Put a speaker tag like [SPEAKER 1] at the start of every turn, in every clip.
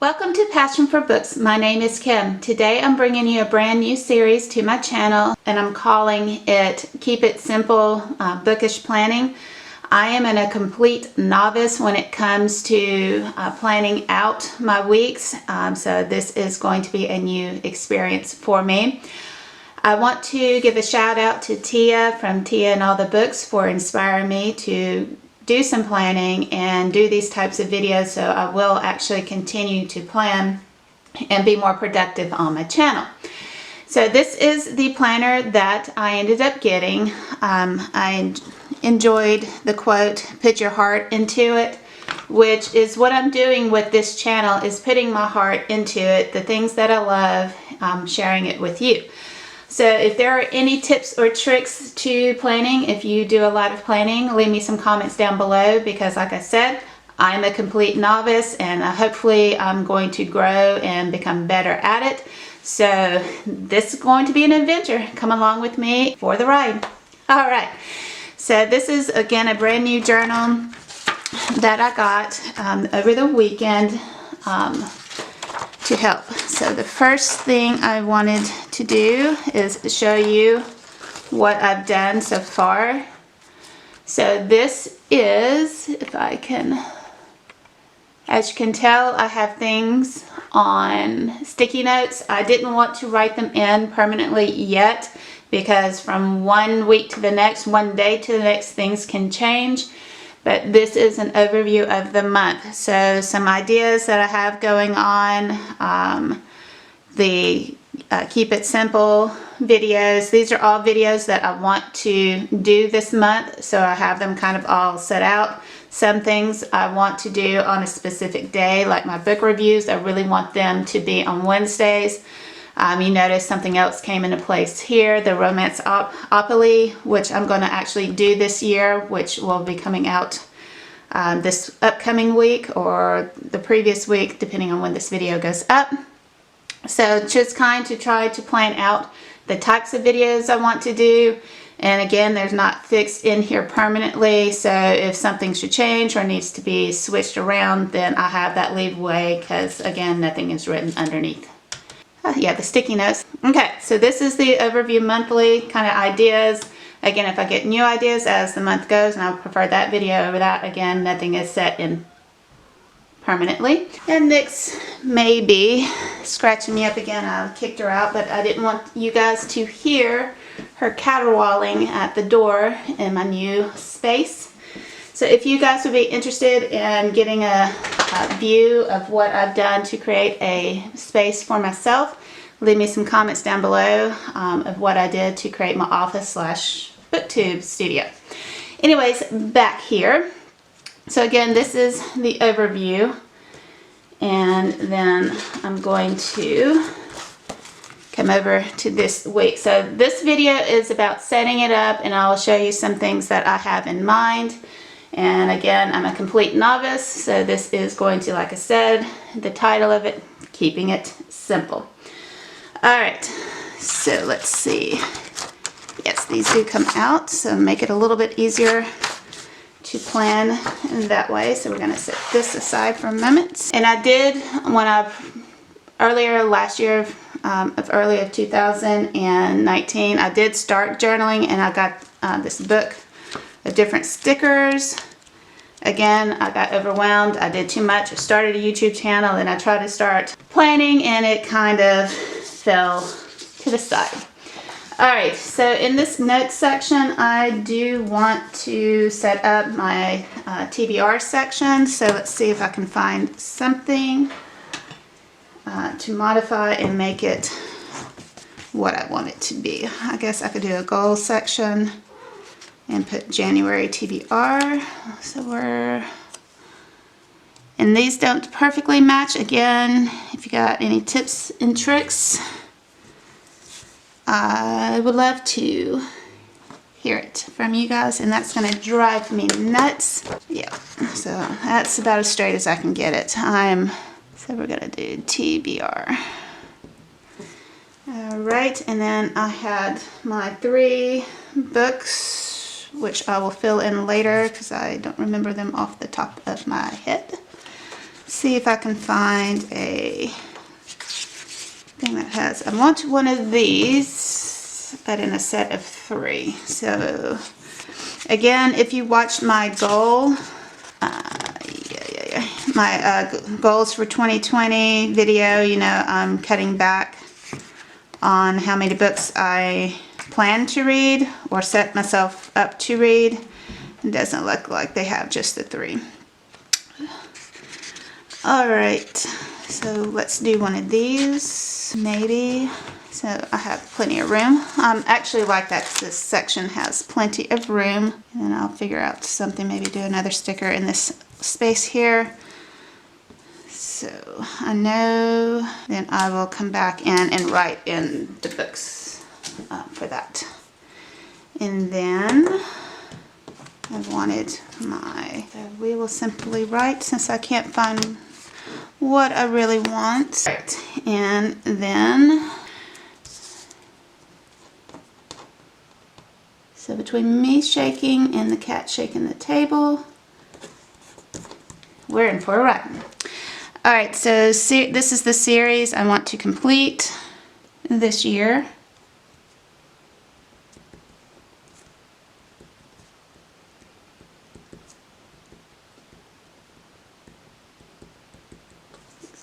[SPEAKER 1] Welcome to Passion for Books. My name is Kim. Today I'm bringing you a brand new series to my channel and I'm calling it Keep It Simple Bookish Planning. I am a complete novice when it comes to planning out my weeks, so this is going to be a new experience for me. I want to give a shout out to Tia from Tia and All the Books for inspiring me to do some planning and do these types of videos, so I will actually continue to plan and be more productive on my channel. So this is the planner that I ended up getting. I enjoyed the quote, "Put your heart into it," which is what I'm doing with this channel, is putting my heart into it, the things that I love, sharing it with you. So if there are any tips or tricks to planning, if you do a lot of planning, leave me some comments down below, because like I said, I'm a complete novice and hopefully I'm going to grow and become better at it. So this is going to be an adventure. Come along with me for the ride. All right, so this is again a brand new journal that I got over the weekend to help. So the first thing I wanted to do is show you what I've done so far. So this is, if I can, as you can tell, I have things on sticky notes. I didn't want to write them in permanently yet, because from one week to the next, one day to the next, things can change. But this is an overview of the month. So some ideas that I have going on, the Keep It Simple videos. These are all videos that I want to do this month, so I have them kind of all set out. Some things I want to do on a specific day, like my book reviews. I really want them to be on Wednesdays. You notice something else came into place here, the Romanceopoly, which I'm going to actually do this year, which will be coming out this upcoming week or the previous week, depending on when this video goes up. So just kind to try to plan out the types of videos I want to do. And again, there's not fixed in here permanently, so if something should change or needs to be switched around, then I have that leeway, because again, nothing is written underneath. Yeah, the sticky notes. Okay, so this is the overview monthly kind of ideas. Again, if I get new ideas as the month goes, and I prefer that video over that, again, nothing is set in permanently. And Nyx may be scratching me up again. I kicked her out, but I didn't want you guys to hear her caterwauling at the door in my new space. So if you guys would be interested in getting a view of what I've done to create a space for myself, leave me some comments down below of what I did to create my office / booktube studio. Anyways, back here. So again, this is the overview, and then I'm going to come over to this week. So this video is about setting it up, and I'll show you some things that I have in mind. And again, I'm a complete novice, so this is going to, like I said, the title of it, Keeping It Simple. All right, so let's see. Yes, these do come out, so make it a little bit easier to plan in that way. So we're going to set this aside for a moment. And I did, when earlier last year, early of 2019, I did start journaling, and I got this book of different stickers. Again, I got overwhelmed. I did too much. I started a YouTube channel, and I tried to start planning, and it kind of fell to the side. Alright, so in this notes section, I do want to set up my TBR section. So let's see if I can find something to modify and make it what I want it to be. I guess I could do a goal section and put January TBR. So and these don't perfectly match. Again, if you got any tips and tricks, I would love to hear it from you guys, and that's going to drive me nuts. Yeah, so that's about as straight as I can get it. So we're going to do TBR. Alright, and then I had my 3 books, which I will fill in later because I don't remember them off the top of my head. see if I can find a thing that has, I want one of these, but in a set of 3. So again, if you watched my goal, my goals for 2020 video, you know, I'm cutting back on how many books I plan to read or set myself up to read. It doesn't look like they have just the 3. Alright, so let's do one of these, maybe. So I have plenty of room. Actually like that because this section has plenty of room. And then I'll figure out something, maybe do another sticker in this space here. So I know then I will come back in and write in the books for that. And then I wanted my, so we will simply write since I can't find what I really want. Right. And then, so between me shaking and the cat shaking the table, we're in for a ride. Alright, so this is the series I want to complete this year.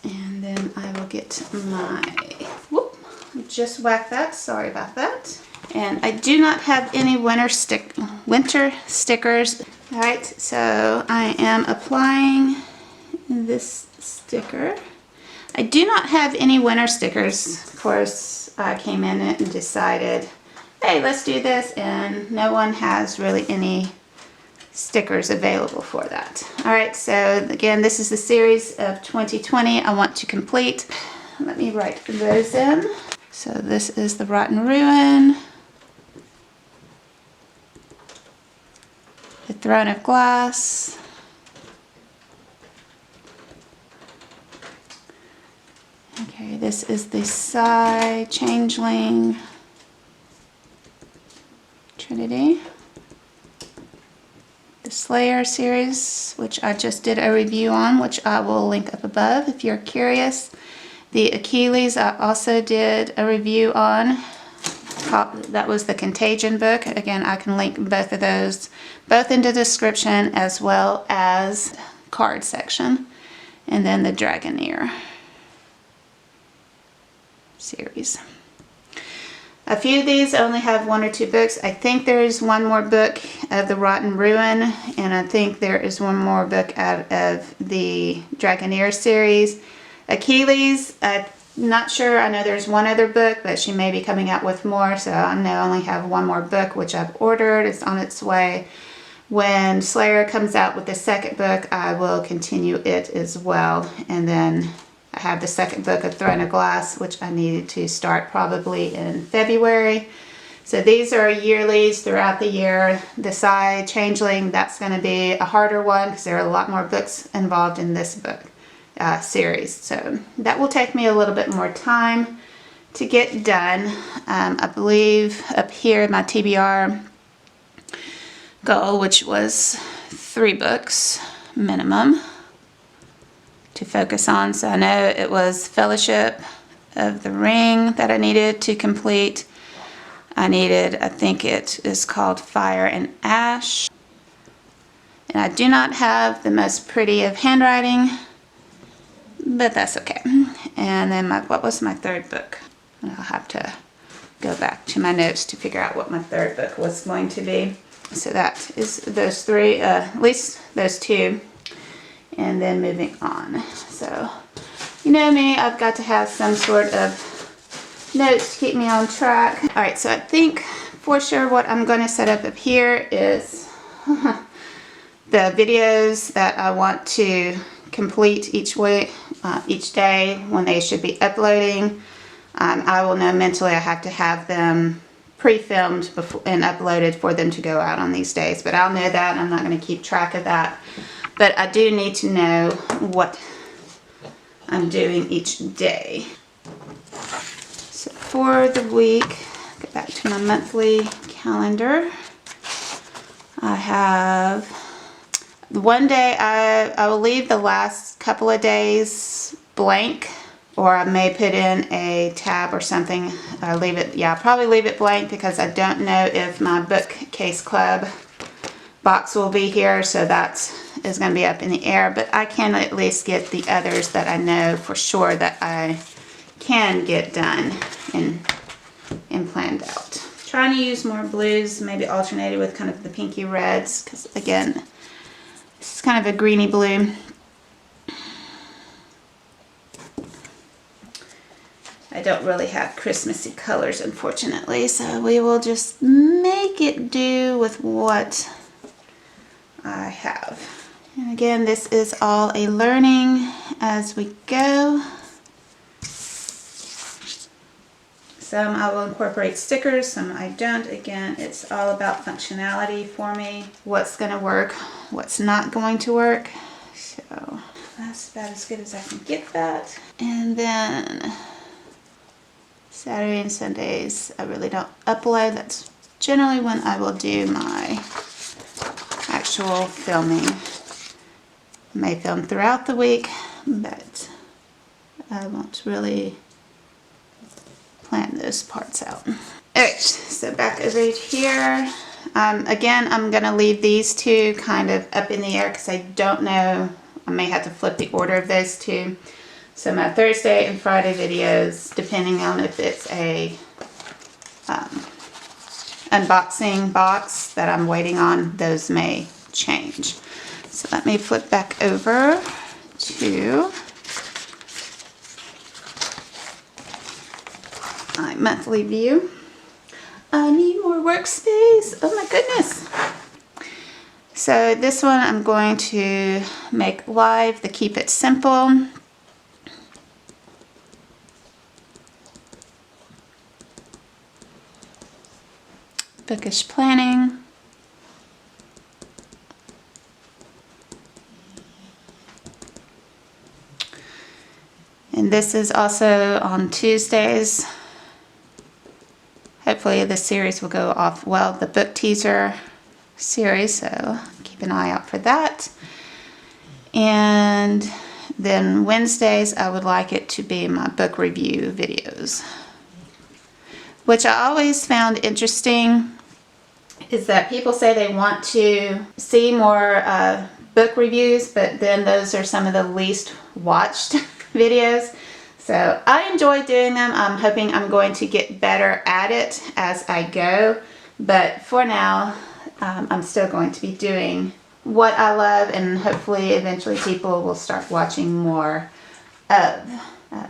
[SPEAKER 1] And then I will get my, whoop, just whacked that, sorry about that. And I do not have any winter stickers. Alright, so I am applying this sticker. I do not have any winter stickers. Of course, I came in and decided, hey, let's do this, and no one has really any stickers available for that. Alright, so again, this is the series of 2020 I want to complete. Let me write those in. So this is the Rotten Ruin, the Throne of Glass, okay, this is the Psy Changeling Trinity, the Slayer series, which I just did a review on, which I will link up above if you're curious. The Achilles I also did a review on. That was the Contagion book. Again, I can link both of those, both in the description as well as card section. And then the Dragoneer series. A few of these only have 1 or 2 books. I think there is one more book of the Rotten Ruin, and I think there is one more book out of the Dragoneer series. Achilles, I'm not sure. I know there's one other book, but she may be coming out with more, so I know I only have one more book, which I've ordered. It's on its way. When Slayer comes out with the second book, I will continue it as well. And then I have the second book of Throne of Glass, which I needed to start probably in February. So these are yearlies throughout the year. The Psy Changeling, that's going to be a harder one because there are a lot more books involved in this book series. So that will take me a little bit more time to get done. I believe up here my TBR goal, which was 3 books minimum to focus on. So I know it was Fellowship of the Ring that I needed to complete. I needed, I think it is called Fire and Ash. And I do not have the most pretty of handwriting, but that's okay. And then what was my 3rd book? I'll have to go back to my notes to figure out what my 3rd book was going to be. So that is those 3, at least those 2. And then moving on. So, you know me, I've got to have some sort of notes to keep me on track. Alright, so I think for sure what I'm going to set up here is the videos that I want to complete each day when they should be uploading. I will know mentally I have to have them pre-filmed and uploaded for them to go out on these days, but I'll know that. I'm not going to keep track of that. But I do need to know what I'm doing each day. So for the week, go back to my monthly calendar. I have One day I will leave the last couple of days blank, or I may put in a tab or something. Leave it, yeah, I'll probably leave it blank because I don't know if my bookcase club box will be here, so that is going to be up in the air, but I can at least get the others that I know for sure that I can get done and planned out. Trying to use more blues, maybe alternated with kind of the pinky reds, because again, this is kind of a greeny blue. I don't really have Christmassy colors, unfortunately, so we will just make it do with what I have. And again, this is all a learning as we go. Some I will incorporate stickers, some I don't. Again, it's all about functionality for me. What's going to work, what's not going to work. So that's about as good as I can get that. And then Saturday and Sundays, I really don't upload. That's generally when I will do my actual filming. I may film throughout the week, but I won't really plan those parts out. Alright, so back over here. Again, I'm going to leave these two kind of up in the air because I don't know. I may have to flip the order of those two. So my Thursday and Friday videos, depending on if it's a unboxing box that I'm waiting on, those may change. So let me flip back over to my monthly view. I need more workspace. Oh my goodness. So this one I'm going to make live the Keep It Simple. Bookish planning. And this is also on Tuesdays. Hopefully this series will go off well, the book teaser series, so keep an eye out for that. And then Wednesdays I would like it to be my book review videos. Which I always found interesting is that people say they want to see more book reviews, but then those are some of the least watched videos. So I enjoy doing them. I'm hoping I'm going to get better at it as I go. But for now, I'm still going to be doing what I love, and hopefully eventually people will start watching more of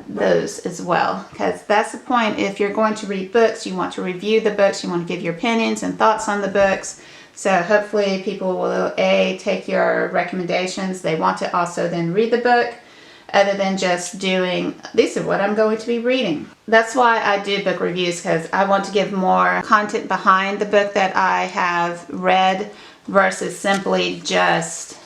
[SPEAKER 1] those as well, because that's the point. If you're going to read books, you want to review the books, you want to give your opinions and thoughts on the books. So hopefully people will take your recommendations. They want to also then read the book, other than just doing, these are what I'm going to be reading. That's why I do book reviews, because I want to give more content behind the book that I have read versus simply just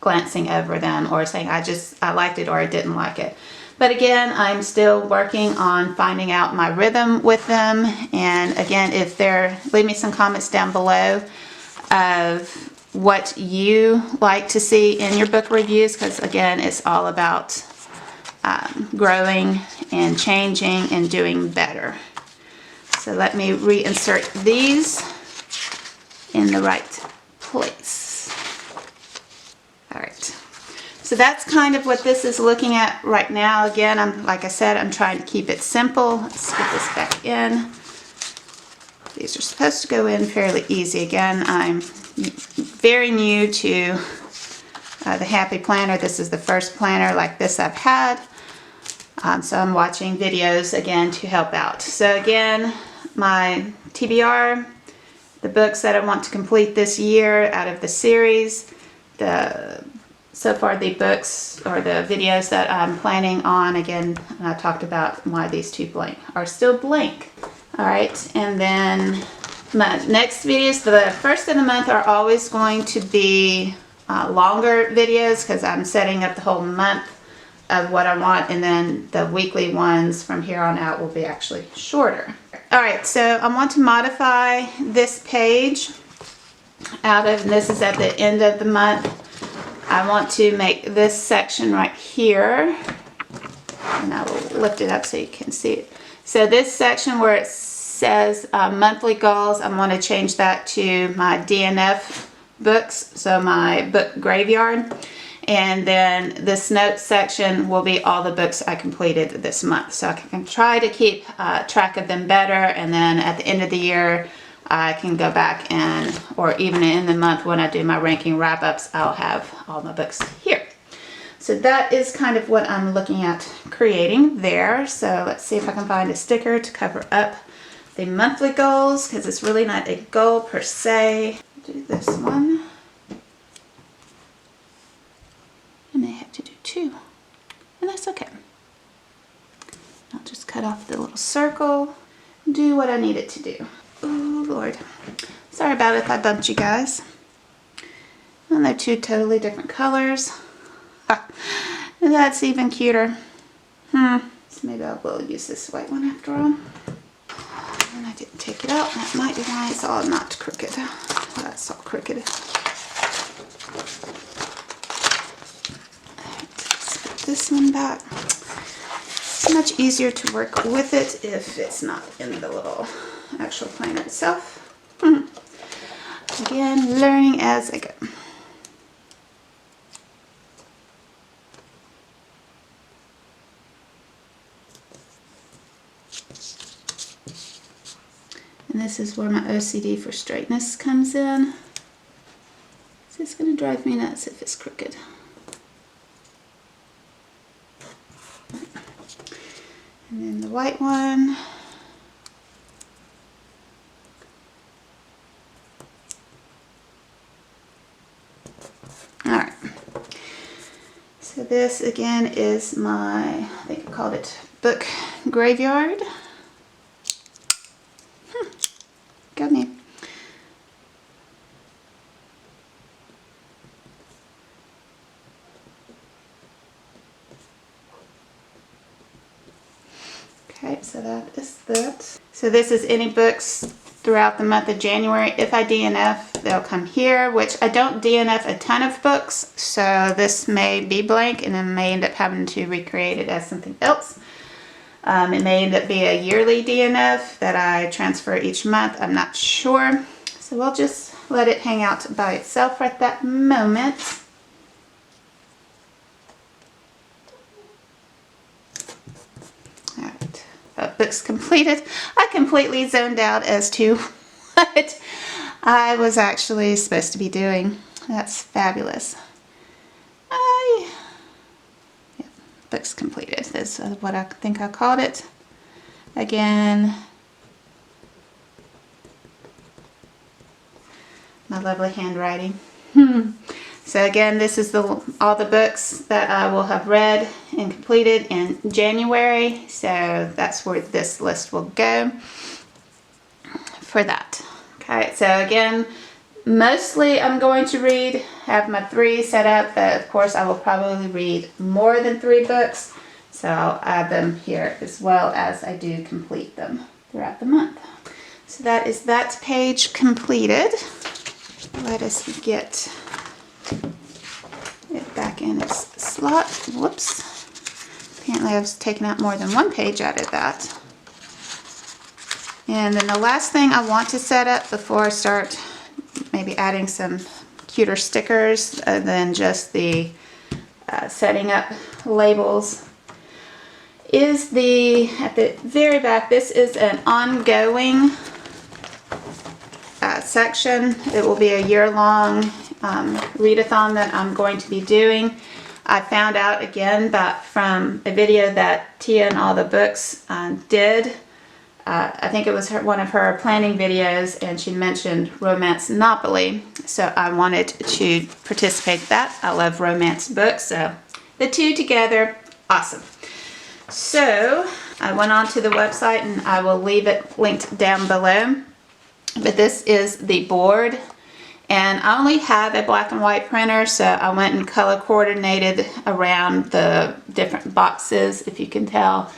[SPEAKER 1] glancing over them or saying I liked it or I didn't like it. But again, I'm still working on finding out my rhythm with them. And again, leave me some comments down below of what you like to see in your book reviews, because again, it's all about growing and changing and doing better. So let me reinsert these in the right place. All right. So that's kind of what this is looking at right now. Again, like I said, I'm trying to keep it simple. Let's get this back in. These are supposed to go in fairly easy. Again, I'm very new to the Happy Planner. This is the first planner like this I've had. So I'm watching videos again to help out. So again, my TBR, the books that I want to complete this year out of the series, so far the books or the videos that I'm planning on, again, I talked about why these two are still blank. All right, and then my next videos, the first of the month, are always going to be longer videos because I'm setting up the whole month of what I want, and then the weekly ones from here on out will be actually shorter. All right, so I want to modify this page. out of, and this is at the end of the month. I want to make this section right here, and I will lift it up so you can see it. So this section where it says monthly goals, I'm going to change that to my DNF books, so my book graveyard. And then this notes section will be all the books I completed this month. So I can try to keep track of them better, and then at the end of the year I can go back and, or even in the month when I do my ranking wrap-ups, I'll have all my books here. So that is kind of what I'm looking at creating there. So let's see if I can find a sticker to cover up the monthly goals, because it's really not a goal per se. Do this one. I may have to do two, and that's okay. I'll just cut off the little circle, do what I need it to do. Oh Lord, sorry about it if I bumped you guys. And they're two totally different colors. Ah, that's even cuter. So maybe I will use this white one after all. And I didn't take it out. That might be why it's all not crooked. That's all crooked. Let's put this one back. It's much easier to work with it if it's not in the little actual planner itself. Again, learning as I go. And this is where my OCD for straightness comes in. So it's going to drive me nuts if it's crooked. And then the white one. Alright. So this again is my, I think I called it book graveyard. Got me. Okay, so that is that. So this is any books throughout the month of January. If I DNF, they'll come here, which I don't DNF a ton of books, so this may be blank and then may end up having to recreate it as something else. It may end up be a yearly DNF that I transfer each month. I'm not sure. So we'll just let it hang out by itself right at that moment. Alright, books completed. I completely zoned out as to what I was actually supposed to be doing. That's fabulous. Books completed. This is what I think I called it. Again, my lovely handwriting. So again, this is all the books that I will have read and completed in January. So that's where this list will go for that. Okay, so again, mostly I'm going to read, have my 3 set up, but of course I will probably read more than 3 books, so I'll add them here as well as I do complete them throughout the month. So that is that page completed. Let us get it back in its slot. Whoops. Apparently I was taking out more than 1 page out of that. And then the last thing I want to set up before I start maybe adding some cuter stickers than just the setting up labels is at the very back. This is an ongoing section. It will be a year-long readathon that I'm going to be doing. I found out again that from a video that Tia and All the Books did. I think it was one of her planning videos, and she mentioned Romance-nopoly, so I wanted to participate in that. I love romance books, so the two together, awesome. So I went on to the website, and I will leave it linked down below, but this is the board, and I only have a black and white printer, so I went and color coordinated around the different boxes, if you can tell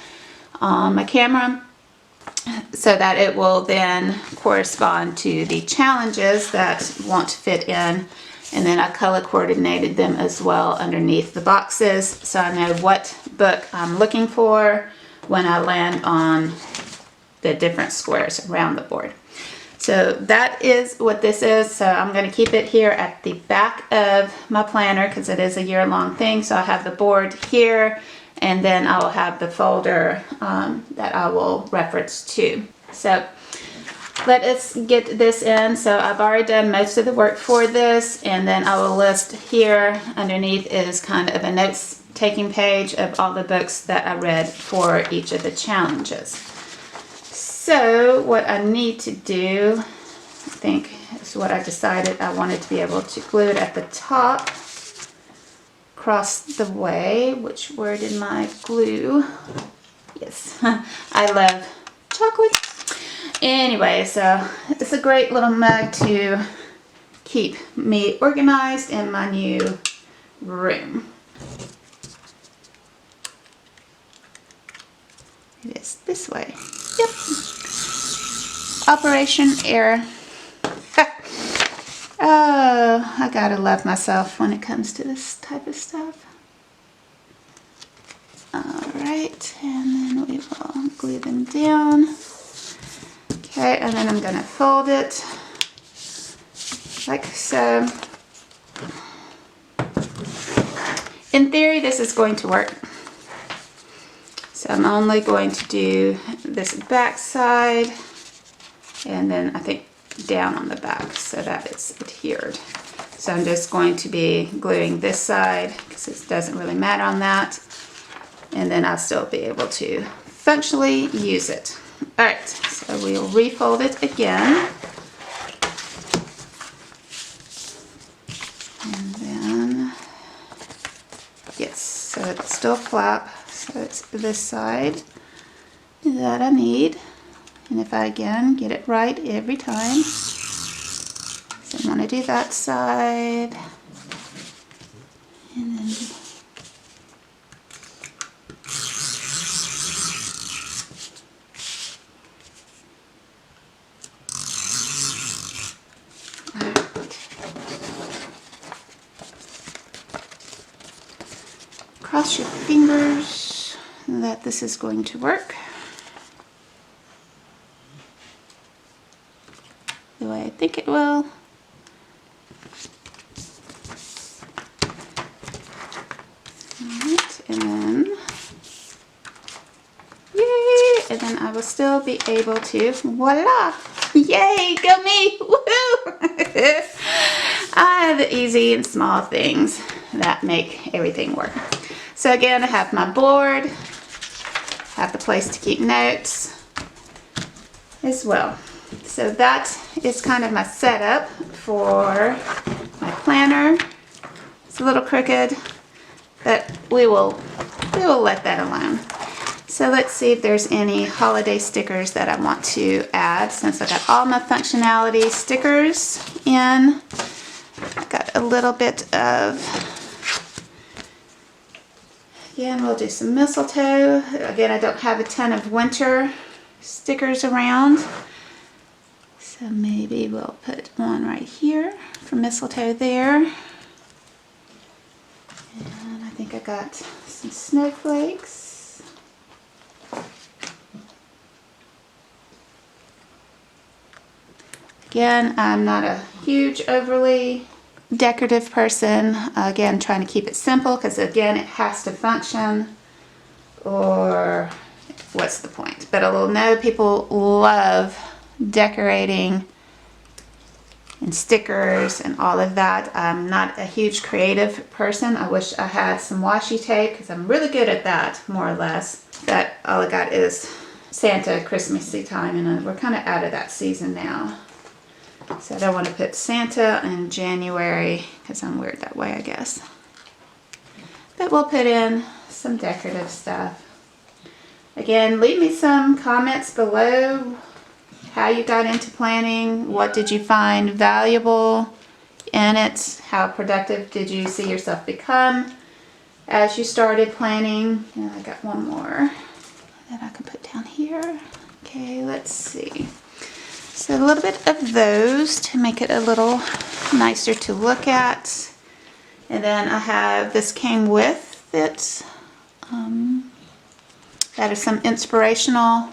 [SPEAKER 1] on my camera. so that it will then correspond to the challenges that want to fit in. And then I color coordinated them as well underneath the boxes, so I know what book I'm looking for when I land on the different squares around the board. So that is what this is. So I'm going to keep it here at the back of my planner because it is a year-long thing. So I have the board here, and then I will have the folder that I will reference to. So let us get this in. So I've already done most of the work for this, and then I will list here underneath is kind of a notes taking page of all the books that I read for each of the challenges. So what I need to do, I think is what I decided. I wanted to be able to glue it at the top across the way, which, where did my glue? Yes, I love chocolate. Anyway, so it's a great little mug to keep me organized in my new room. It is this way. Yep. Operation error. Oh, I gotta love myself when it comes to this type of stuff. Alright, and then we will glue them down. Okay, and then I'm going to fold it like so. In theory, this is going to work. So I'm only going to do this back side, and then I think down on the back so that it's adhered. So I'm just going to be gluing this side because it doesn't really matter on that. And then I'll still be able to functionally use it. Alright, so we'll refold it again. And then, yes, so it's still flap. So it's this side that I need. And if I, again, get it right every time. So I want to do that side. And then cross your fingers that this is going to work the way I think it will. Alright, and then, yay! And then I will still be able to, voila! Yay, go me! Woohoo! The easy and small things that make everything work. So again, I have my board, have the place to keep notes as well. So that is kind of my setup for my planner. It's a little crooked, but we will let that alone. So let's see if there's any holiday stickers that I want to add, since I got all my functionality stickers in. I've got a little bit of, again, we'll do some mistletoe. Again, I don't have a ton of winter stickers around, so maybe we'll put one right here for mistletoe there. And I think I got some snowflakes. Again, I'm not a huge, overly decorative person. Again, trying to keep it simple because, again, it has to function, or what's the point? But I will know people love decorating and stickers and all of that. I'm not a huge creative person. I wish I had some washi tape because I'm really good at that, more or less. But all I got is Santa Christmassy time, and we're kind of out of that season now. So I don't want to put Santa in January because I'm weird that way, I guess. But we'll put in some decorative stuff. Again, leave me some comments below how you got into planning. What did you find valuable in it? How productive did you see yourself become as you started planning? And I got one more that I can put down here. Okay, let's see. So a little bit of those to make it a little nicer to look at. And then I have, this came with it. That is some inspirational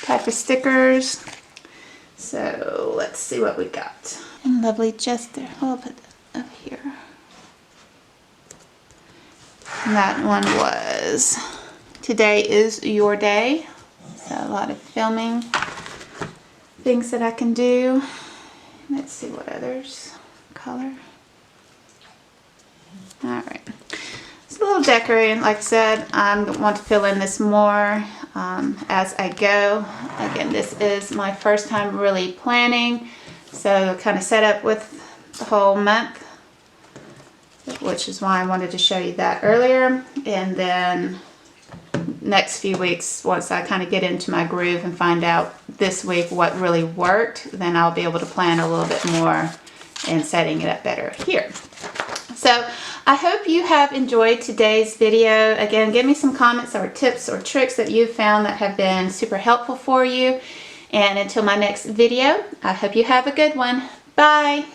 [SPEAKER 1] type of stickers. So let's see what we got. And lovely Jester, I'll put that up here. And that one was, today is your day. So a lot of filming things that I can do. Let's see what others. Color. Alright. It's a little decorating. Like I said, I want to fill in this more as I go. Again, this is my first time really planning. So kind of set up with the whole month, which is why I wanted to show you that earlier. And then next few weeks, once I kind of get into my groove and find out this week what really worked, then I'll be able to plan a little bit more and setting it up better here. So I hope you have enjoyed today's video. Again, give me some comments or tips or tricks that you've found that have been super helpful for you. And until my next video, I hope you have a good one. Bye.